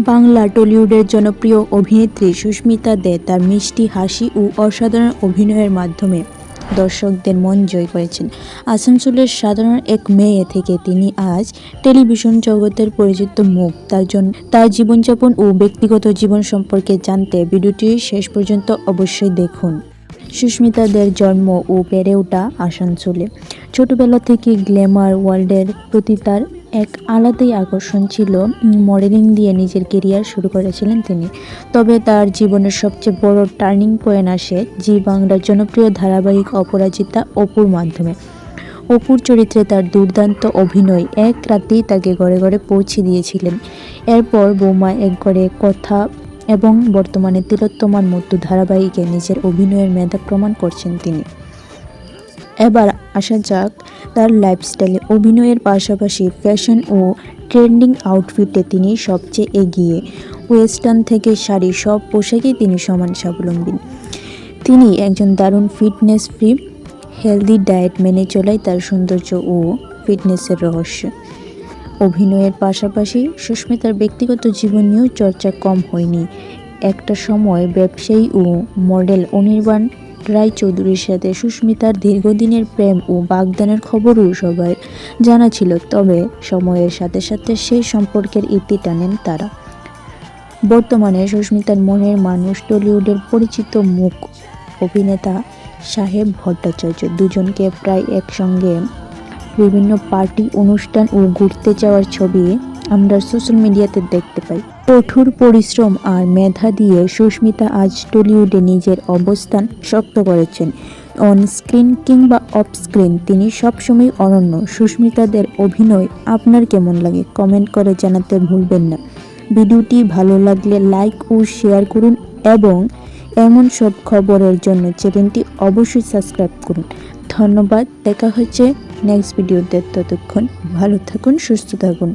বাংলা টলিউডের জনপ্রিয় অভিনেত্রী সুস্মিতা দে তার মিষ্টি হাসি ও অসাধারণ অভিনয়ের মাধ্যমে দর্শকদের মন জয় করেছেন। আসানসোলের সাধারণ এক মেয়ে থেকে তিনি আজ টেলিভিশন জগতের পরিচিত মুখ। তার জীবনযাপন ও ব্যক্তিগত জীবন সম্পর্কে জানতে ভিডিওটি শেষ পর্যন্ত অবশ্যই দেখুন। সুস্মিতা দের জন্ম ও বেড়ে ওঠা আসানসোলে। ছোটবেলা থেকে গ্ল্যামার ওয়ার্ল্ডের প্রতি তার এক আলাদাই আকর্ষণ ছিল। মডেলিং দিয়ে নিজের কেরিয়ার শুরু করেছিলেন তিনি। তবে তার জীবনের সবচেয়ে বড় টার্নিং পয়েন্ট আসে জি বাংলার জনপ্রিয় ধারাবাহিক অপরাজিতা অপুর মাধ্যমে। অপুর চরিত্রে তার দুর্দান্ত অভিনয় এক রাতেই তাকে ঘরে ঘরে পৌঁছে দিয়েছিলেন। এরপর বৌমা এক ঘরে কথা এবং বর্তমানে তিলোত্তমার মতো ধারাবাহিকে নিজের অভিনয়ের মেধা প্রমাণ করছেন তিনি। এবার আসা যাক তার লাইফস্টাইলে। অভিনয়ের পাশাপাশি ফ্যাশন ও ট্রেন্ডিং আউটফিটে তিনি সবচেয়ে এগিয়ে। ওয়েস্টার্ন থেকে শাড়ি সব পোশাকেই তিনি সমান স্বাবলম্বী। তিনি একজন দারুণ ফিটনেস ফ্রি, হেলদি ডায়েট মেনে চলাই তার সৌন্দর্য ও ফিটনেসের রহস্য। অভিনয়ের পাশাপাশি সুস্মিতার ব্যক্তিগত জীবন নিয়েও চর্চা কম হয়নি। একটা সময় ব্যবসায়ী ও মডেল অনির্বাণ রায়চৌধুরীর সাথে সুস্মিতার দীর্ঘদিনের প্রেম ও বাগদানের খবরও সবার জানা ছিল। তবে সময়ের সাথে সাথে সেই সম্পর্কের ইতি টানেন তারা। বর্তমানে সুস্মিতার মনের মানুষ টলিউডের পরিচিত মুখ অভিনেতা সাহেব ভট্টাচার্য। দুজনকে প্রায় একসঙ্গে বিভিন্ন পার্টি, অনুষ্ঠান ও ঘুরতে যাওয়ার ছবি আমরা সোশ্যাল মিডিয়াতে দেখতে পাই। কঠোর পরিশ্রম আর মেধা দিয়ে সুস্মিতা আজ টলিউডে নিজের অবস্থান শক্ত করেছেন। অন স্ক্রিন কিংবা অফ স্ক্রিন তিনি সবসময় অনন্য। সুস্মিতাদের অভিনয় আপনার কেমন লাগে কমেন্ট করে জানাতে ভুলবেন না। ভিডিওটি ভালো লাগলে লাইক ও শেয়ার করুন এবং এমন সব খবরের জন্য চ্যানেলটি অবশ্যই সাবস্ক্রাইব করুন। ধন্যবাদ। দেখা হচ্ছে নেক্সট ভিডিওতে। ততক্ষণ ভালো থাকুন, সুস্থ থাকুন।